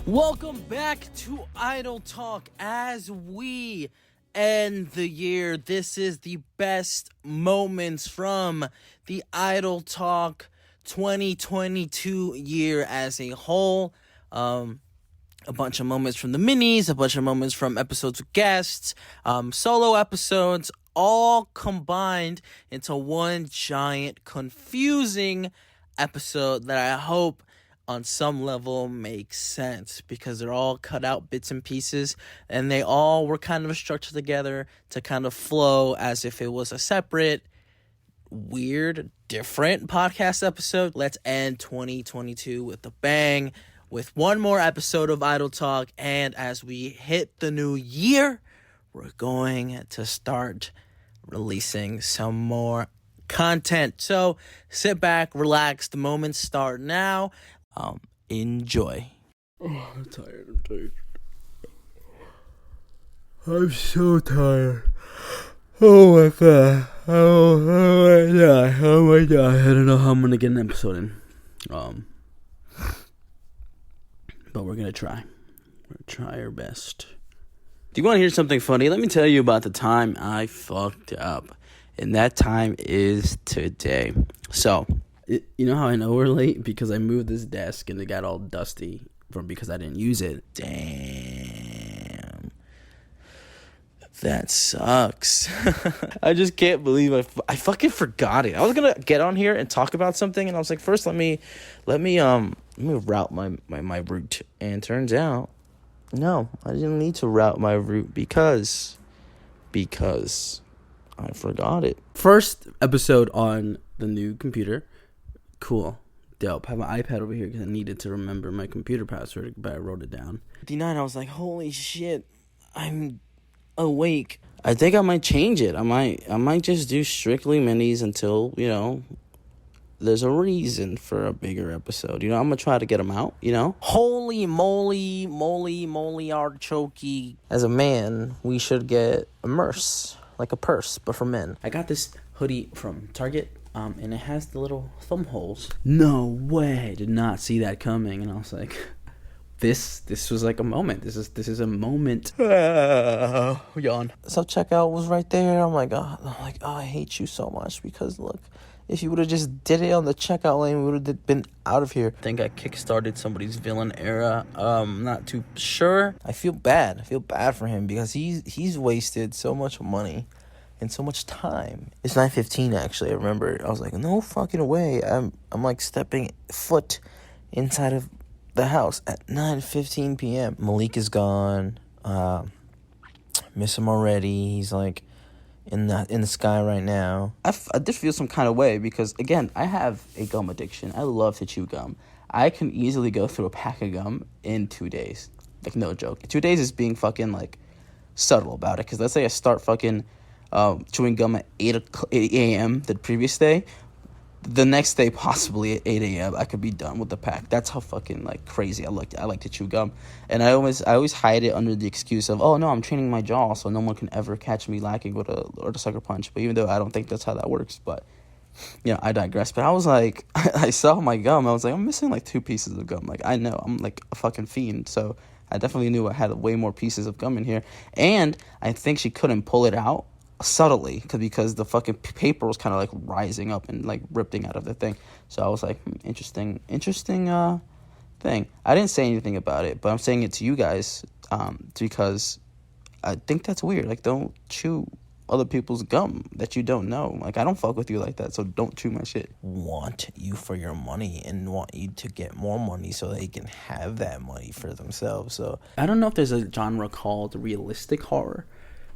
Welcome back to Idol Talk as we end the year. This is the best moments from the Idol Talk 2022 year as a whole. A bunch of moments from the minis, a bunch of moments from episodes with guests, solo episodes, all combined into one giant confusing episode that I hope on some level makes sense, because they're all cut out bits and pieces and they all were kind of structured together to kind of flow as if it was a separate, weird, different podcast episode. Let's end 2022 with a bang, with one more episode of Idol Talk, and as we hit the new year, we're going to start releasing some more content. So sit back, relax, the moments start now. Enjoy. Oh, I'm tired. I'm so tired. Oh my god. Oh my god. I don't know how I'm gonna get an episode in. But we're gonna try. We're gonna try our best. Do you want to hear something funny? Let me tell you about the time I fucked up. And that time is today. So, you know how I know we're late? Because I moved this desk and it got all dusty because I didn't use it. Damn. That sucks. I just can't believe I fucking forgot it. I was gonna get on here and talk about something, and I was like, first let me route my route. And turns out, no, I didn't need to route my route because I forgot it. First episode on the new computer. Cool. Dope. I have my iPad over here because I needed to remember my computer password, but I wrote it down. 59, I was like, holy shit, I'm awake. I think I might change it. I might just do strictly minis until, there's a reason for a bigger episode. I'm going to try to get them out, Holy moly artichoke. As a man, we should get a merce, like a purse, but for men. I got this hoodie from Target. And it has the little thumb holes. No way! I did not see that coming, and I was like, "This was like a moment. This is a moment." Yawn. Self-checkout was right there. I'm like, oh, I hate you so much, because look, if you would have just did it on the checkout lane, we would have been out of here. I think I kickstarted somebody's villain era. Not too sure. I feel bad for him, because he's wasted so much money and so much time. It's 9:15 actually. I remember I was like, no fucking way. I'm like stepping foot inside of the house at 9:15 p.m. Malik is gone. Miss him already. He's like in the sky right now. I did feel some kind of way because, again, I have a gum addiction. I love to chew gum. I can easily go through a pack of gum in 2 days. Like, no joke. 2 days is being fucking like subtle about it, because let's say I start fucking chewing gum at 8 a.m. the previous day, the next day possibly at 8 a.m. I could be done with the pack. That's how fucking like crazy I like to chew gum. And I always hide it under the excuse of, oh no, I'm training my jaw so no one can ever catch me lacking with a sucker punch. But even though I don't think that's how that works, but I digress. But I was like, I saw my gum, I was like, I'm missing like 2 pieces of gum. Like, I know I'm like a fucking fiend, so I definitely knew I had way more pieces of gum in here. And I think she couldn't pull it out subtly because the fucking paper was kind of like rising up and like ripping out of the thing. So I was like, interesting thing. I didn't say anything about it, but I'm saying it to you guys because I think that's weird. Like, don't chew other people's gum that you don't know. Like, I don't fuck with you like that, so don't chew my shit. Want you for your money and want you to get more money so they can have that money for themselves. So I don't know if there's a genre called realistic horror,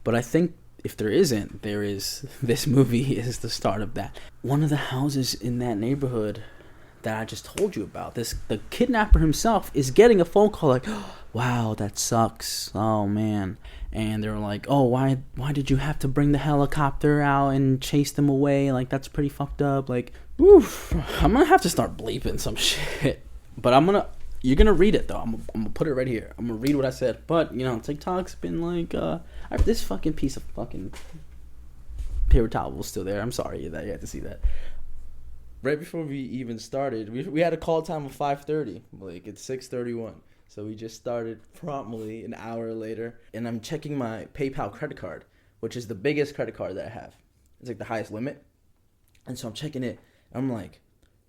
but I think if there isn't, there is. This movie is the start of that. One of the houses in that neighborhood that I just told you about, the kidnapper himself is getting a phone call like, oh, wow, that sucks. Oh man. And they were like, oh, why did you have to bring the helicopter out and chase them away? Like, that's pretty fucked up. Like, oof, I'm gonna have to start bleeping some shit. But you're gonna read it though. I'm gonna put it right here. I'm gonna read what I said. But TikTok's been like, this fucking piece of fucking paper towel was still there. I'm sorry that you had to see that. Right before we even started, we had a call time of 5:30. Like, it's 6:31. So we just started promptly an hour later, and I'm checking my PayPal credit card, which is the biggest credit card that I have. It's like the highest limit. And so I'm checking it. I'm like,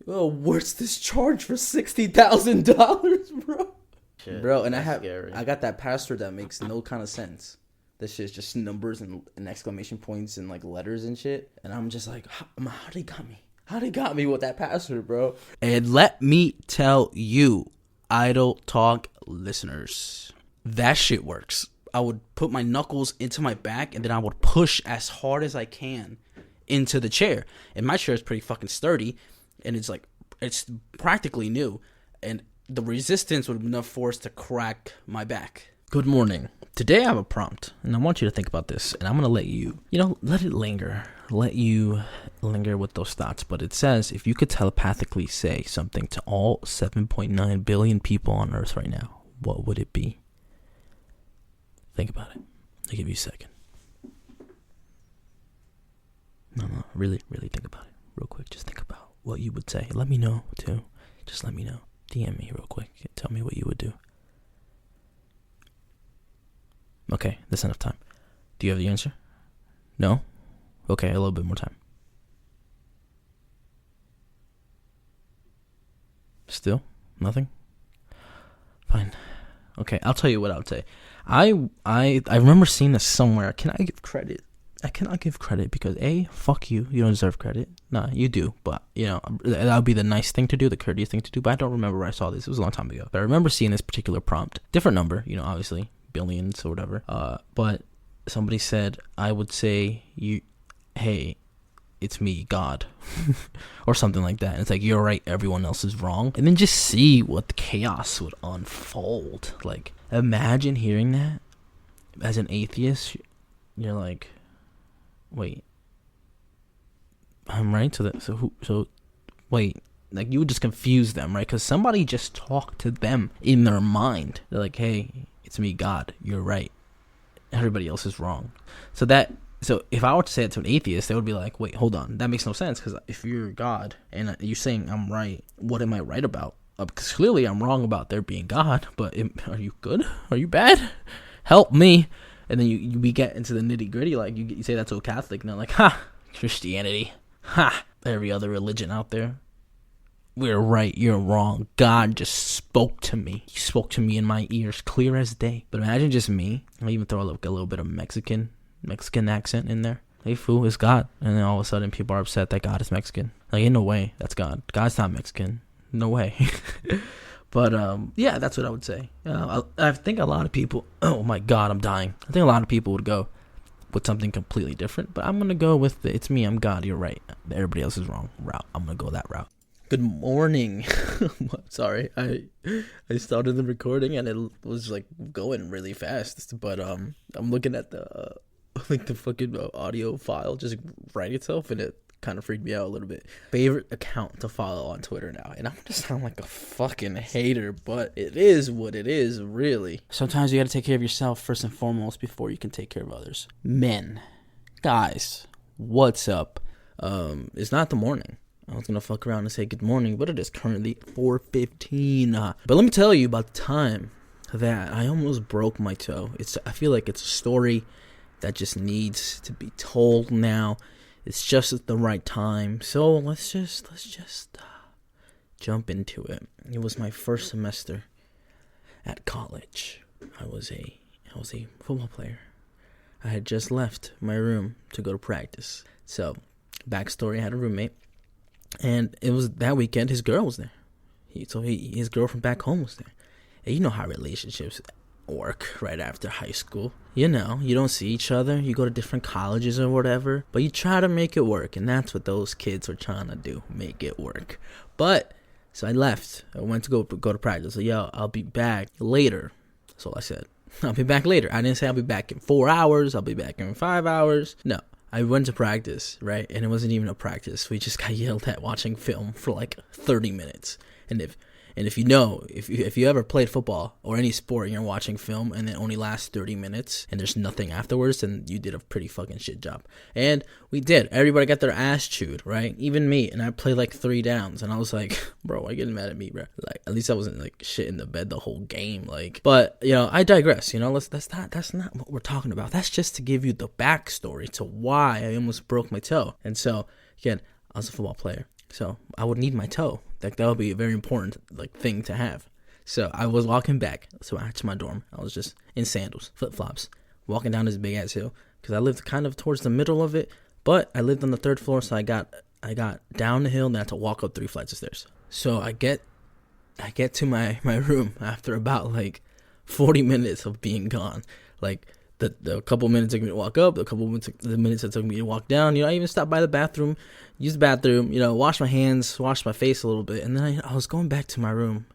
oh, what's this charge for $60,000, bro? Shit, Bro, and scary. I got that password that makes no kind of sense. This shit's just numbers and exclamation points and like letters and shit. And I'm just like, how they got me? How they got me with that password, bro? And let me tell you, Idle Talk listeners, that shit works. I would put my knuckles into my back and then I would push as hard as I can into the chair. And my chair is pretty fucking sturdy, and it's practically new, and the resistance would be enough force to crack my back. Good morning. Today I have a prompt, and I want you to think about this, and I'm going to let you, let it linger. Let you linger with those thoughts. But it says, if you could telepathically say something to all 7.9 billion people on Earth right now, what would it be? Think about it. I'll give you a second. No, really, really think about it real quick. Just think about what you would say. Let me know, too. Just let me know. DM me real quick. Tell me what you would do. Okay, that's enough time. Do you have the answer? No? Okay, a little bit more time. Still? Nothing? Fine. Okay, I'll tell you what I would say. I remember seeing this somewhere. Can I give credit? I cannot give credit because A, fuck you. You don't deserve credit. Nah, you do. But, that would be the nice thing to do, the courteous thing to do. But I don't remember where I saw this. It was a long time ago. But I remember seeing this particular prompt. Different number, obviously. Billions or whatever. But somebody said, I would say, hey, it's me, God. Or something like that. And it's like, you're right, everyone else is wrong. And then just see what the chaos would unfold. Like, imagine hearing that. As an atheist, you're like, wait, I'm right. Wait, like you would just confuse them, right? Because somebody just talked to them in their mind. They're like, hey, it's me, God. You're right. Everybody else is wrong. So if I were to say it to an atheist, they would be like, wait, hold on. That makes no sense. Because if you're God and you're saying I'm right, what am I right about? Because clearly I'm wrong about there being God. But are you good? Are you bad? Help me. And then we get into the nitty gritty, like you say that to a Catholic, and they're like, ha, Christianity, ha, every other religion out there. We're right, you're wrong. God just spoke to me. He spoke to me in my ears, clear as day. But imagine just me. I even throw a little bit of Mexican accent in there. Hey, fool, it's God. And then all of a sudden people are upset that God is Mexican. Like, ain't no way that's God. God's not Mexican. No way. But, yeah, that's what I would say. I think a lot of people, oh my God, I'm dying. I think a lot of people would go with something completely different, but I'm going to go with it's me, I'm God, you're right. Everybody else is wrong route. I'm going to go that route. Good morning. Sorry, I started the recording and it was like going really fast, but I'm looking at the fucking audio file just write itself, and it kind of freaked me out a little bit. Favorite account to follow on Twitter now, and I'm gonna sound like a fucking hater, but it is what it is, really. Sometimes you gotta take care of yourself first and foremost before you can take care of others. Men, guys, what's up? It's not the morning. I was gonna fuck around and say good morning, but it is currently 4:15. But let me tell you about the time that I almost broke my toe. I feel like it's a story that just needs to be told now. It's just at the right time. So let's just jump into it. It was my first semester at college. I was a football player. I had just left my room to go to practice. So, backstory, I had a roommate, and it was that weekend his girl was there. His girlfriend back home was there. And you know how relationships work right after high school. You don't see each other. You go to different colleges or whatever, but you try to make it work, and that's what those kids were trying to do, make it work. But so I left. I went to go to practice. So I'll be back later. That's all I said. I'll be back later. I didn't say I'll be back in 4 hours. I'll be back in 5 hours. No, I went to practice, right? And it wasn't even a practice. We just got yelled at watching film for like 30 minutes. And And if you ever played football or any sport and you're watching film and it only lasts 30 minutes and there's nothing afterwards, then you did a pretty fucking shit job. And we did. Everybody got their ass chewed, right? Even me. And I played like 3 downs. And I was like, bro, why are you getting mad at me, bro? Like, at least I wasn't like shit in the bed the whole game. Like, but I digress. That's not what we're talking about. That's just to give you the backstory to why I almost broke my toe. And so, again, I was a football player. So I would need my toe. That would be a very important thing to have. So I was walking back to my dorm. I was just in sandals, flip-flops, walking down this big ass hill because I lived kind of towards the middle of it, but I lived on the 3rd floor, so I got down the hill and I had to walk up 3 flights of stairs. So I get to my room after about 40 minutes of being gone. The couple minutes it took me to walk up, the minutes it took me to walk down. I even stopped by the bathroom, used the bathroom, wash my hands, wash my face a little bit. And then I was going back to my room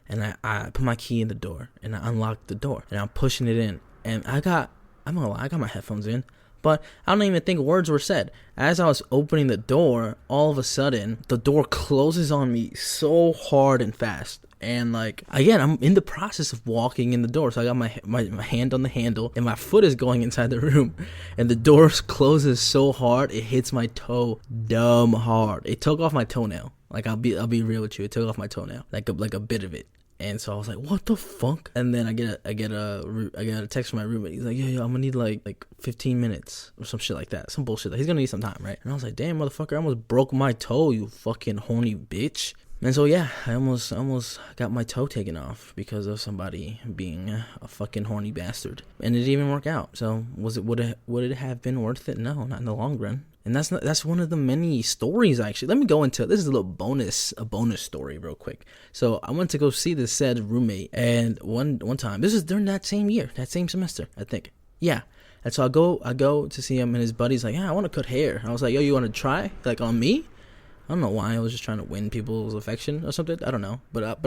and I put my key in the door and I unlocked the door and I'm pushing it in. And I'm not gonna lie, I got my headphones in, but I don't even think words were said. As I was opening the door, all of a sudden, the door closes on me so hard and fast. And again, I'm in the process of walking in the door. So I got my hand on the handle and my foot is going inside the room. And the door closes so hard, it hits my toe dumb hard. It took off my toenail. I'll be real with you. It took off my toenail, like a bit of it. And so I was like, what the fuck? And then I get a text from my roommate. He's like, yeah, I'm gonna need 15 minutes or some shit like that. Some bullshit. He's gonna need some time, right? And I was like, damn, motherfucker, I almost broke my toe, you fucking horny bitch. And so yeah, I almost got my toe taken off because of somebody being a fucking horny bastard. And it didn't even work out. So would it have been worth it? No, not in the long run. And that's one of the many stories actually. Let me go into this is a bonus story real quick. So I went to go see this said roommate, and one time, this is during that same year, that same semester, I think. Yeah. And so I go to see him, and his buddy's like, yeah, I want to cut hair. I was like, yo, you want to try on me? I don't know why. I was just trying to win people's affection or something. I don't know. But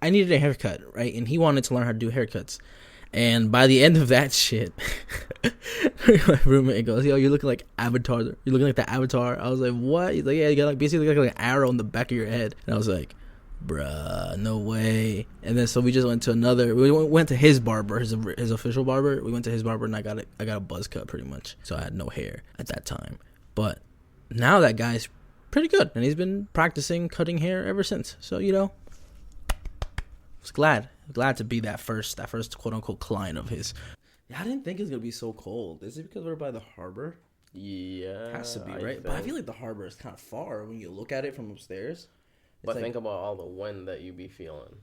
I needed a haircut, right? And he wanted to learn how to do haircuts. And by the end of that shit, my roommate goes, yo, you're looking like Avatar. You're looking like the Avatar. I was like, what? He's like, yeah, you got basically like an arrow on the back of your head. And I was like, bruh, no way. And then so we just went to his barber, his official barber. We went to his barber and I got a buzz cut pretty much. So I had no hair at that time. But now that guy's pretty good, and he's been practicing cutting hair ever since. So I was glad to be that first quote unquote client of his. Yeah, I didn't think it was gonna be so cold. Is it because we're by the harbor? Yeah, it has to be, right? But I feel like the harbor is kind of far when you look at it from upstairs. But think about all the wind that you be feeling.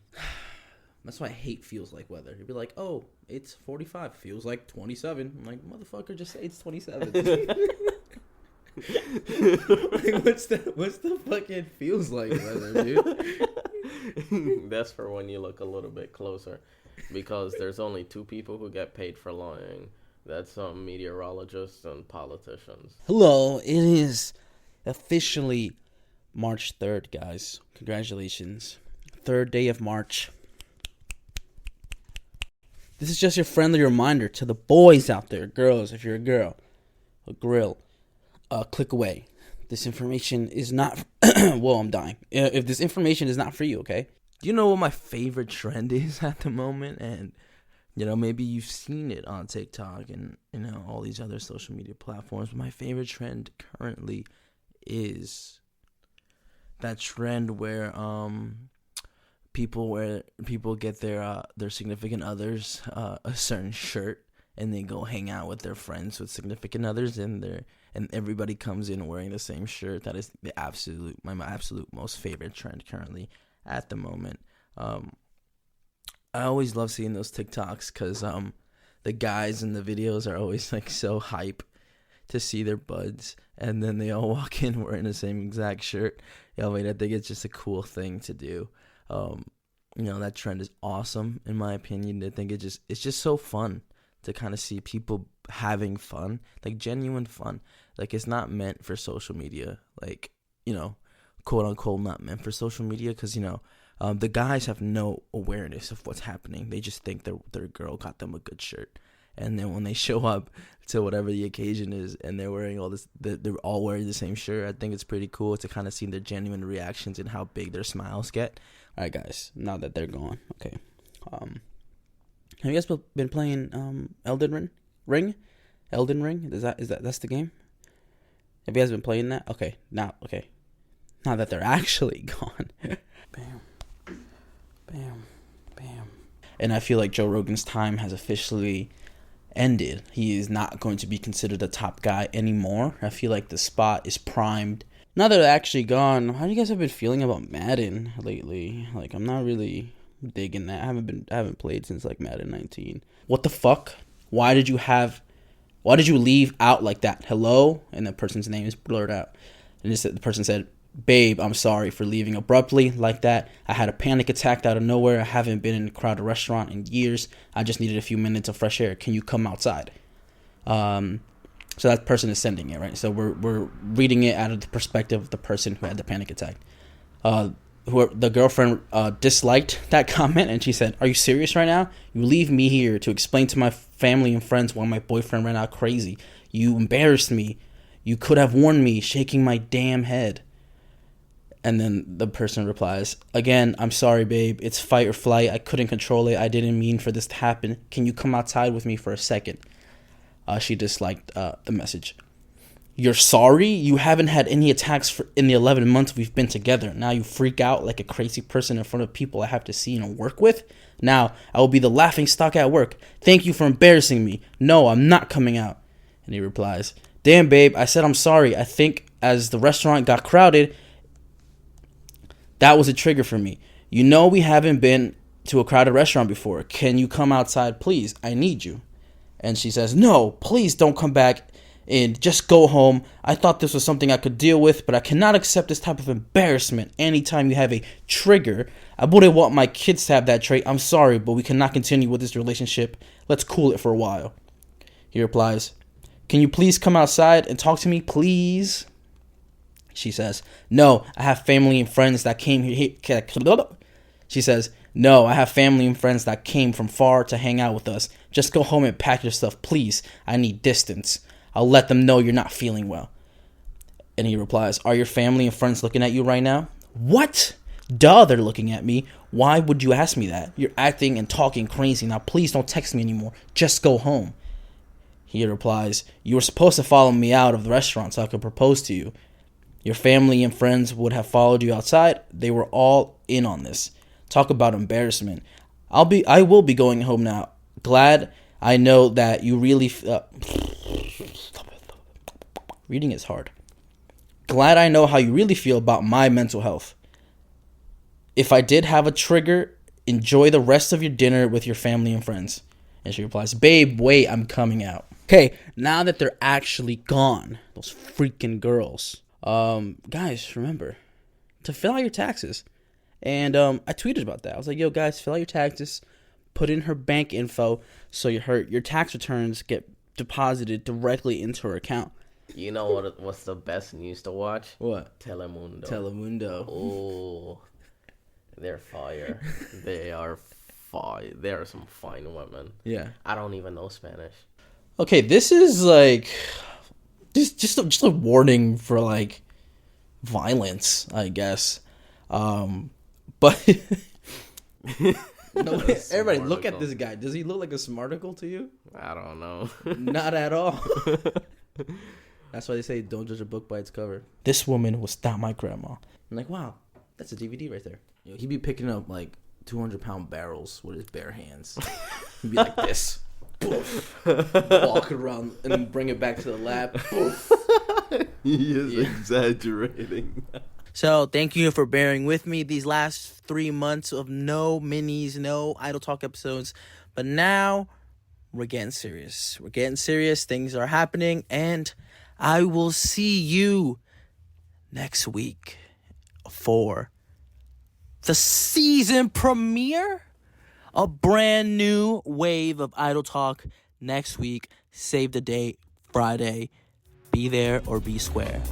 That's why I hate feels like weather. You'd be like, oh, it's 45, feels like 27. I'm like, motherfucker, just say it's 27. What's the fucking feels like weather, dude? That's for when you look a little bit closer, because there's only 2 people who get paid for lying. That's meteorologists and politicians. Hello, it is officially March 3rd, guys. Congratulations. 3rd day of March. This is just your friendly reminder to the boys out there, girls, if you're a girl, a grill. Click away. This information is not. Whoa, I'm dying. If this information is not for you, okay? Do you know what my favorite trend is at the moment? And maybe you've seen it on TikTok and all these other social media platforms. But my favorite trend currently is that trend where people get their significant others a certain shirt, and they go hang out with their friends with significant others, and everybody comes in wearing the same shirt. That is my absolute most favorite trend currently at the moment. I always love seeing those TikToks because the guys in the videos are always so hype to see their buds, and then they all walk in wearing the same exact shirt. I think it's just a cool thing to do. That trend is awesome in my opinion. I think it's just so fun to kind of see people having fun, genuine fun. It's not meant for social media, quote unquote not meant for social media, because the guys have no awareness of what's happening. They just think their girl got them a good shirt, And then when they show up to whatever the occasion is, and they're wearing all this, they're all wearing the same shirt. I think it's pretty cool to kind of see their genuine reactions and how big their smiles get. All right, guys. Now that they're gone, okay. Have you guys been playing Elden Ring? Elden Ring? That's the game? Have you guys been playing that? Okay. Now that they're actually gone. Bam. Bam. Bam. And I feel like Joe Rogan's time has officially ended. He is not going to be considered a top guy anymore. I feel like the spot is primed. Now that they're actually gone, how do you guys have been feeling about Madden lately? Like, I'm not really digging that. I haven't played since like Madden 19. What the fuck? Why did you leave out like that? Hello? And the person's name is blurred out. And the person said, "Babe, I'm sorry for leaving abruptly like that. I had a panic attack out of nowhere. I haven't been in a crowded restaurant in years. I just needed a few minutes of fresh air. Can you come outside?" So that person is sending it, right? So we're reading it out of the perspective of the person who had the panic attack. The girlfriend disliked that comment, and she said, "Are you serious right now? You leave me here to explain to my family and friends why my boyfriend ran out crazy. You embarrassed me. You could have warned me," shaking my damn head. And then the person replies, "Again, I'm sorry, babe. It's fight or flight. I couldn't control it. I didn't mean for this to happen. Can you come outside with me for a second?" She disliked the message. "You're sorry? You haven't had any attacks in the 11 months we've been together. Now you freak out like a crazy person in front of people I have to see and work with? Now I will be the laughing stock at work. Thank you for embarrassing me. No, I'm not coming out." And he replies, "Damn, babe, I said I'm sorry. I think as the restaurant got crowded, that was a trigger for me. You know we haven't been to a crowded restaurant before. Can you come outside, please? I need you." And she says, "No, please don't come back in. Just go home. I thought this was something I could deal with, but I cannot accept this type of embarrassment. Anytime you have a trigger, I wouldn't want my kids to have that trait. I'm sorry, but we cannot continue with this relationship. Let's cool it for a while." He replies, "Can you please come outside and talk to me, please?" She says, "No, I have family and friends that came here." She says, "No, I have family and friends that came from far to hang out with us. Just go home and pack your stuff, please. I need distance. I'll let them know you're not feeling well." And he replies, "Are your family and friends looking at you right now?" "What? Duh, they're looking at me. Why would you ask me that? You're acting and talking crazy. Now please don't text me anymore. Just go home." He replies, "You were supposed to follow me out of the restaurant so I could propose to you. Your family and friends would have followed you outside. They were all in on this. Talk about embarrassment. I will be going home now. Glad I know that you really reading is hard. Glad I know how you really feel about my mental health. If I did have a trigger, enjoy the rest of your dinner with your family and friends." And she replies, "Babe, wait, I'm coming out." Okay, now that they're actually gone, those freaking girls. Guys, remember to fill out your taxes. And I tweeted about that. I was like, "Yo, guys, fill out your taxes. Put in her bank info so your tax returns get deposited directly into her account." You know what's the best news to watch? What? Telemundo. Oh, they're fire. They are fire. They are some fine women. Yeah. I don't even know Spanish. Okay, this is like just a warning for like violence, I guess. But no, everybody, look at this guy. Does he look like a smarticle to you? I don't know. Not at all. That's why they say don't judge a book by its cover. This woman was not my grandma. I'm like, wow, that's a DVD right there. You know, he'd be picking up like 200-pound barrels with his bare hands. He'd be like this. Poof. Walk around and bring it back to the lab. Poof. He is exaggerating. So thank you for bearing with me these last 3 months of no minis, no Idle Talk episodes. But now we're getting serious. Things are happening. And I will see you next week for the season premiere. A brand new wave of Idle Talk next week. Save the date, Friday. Be there or be square.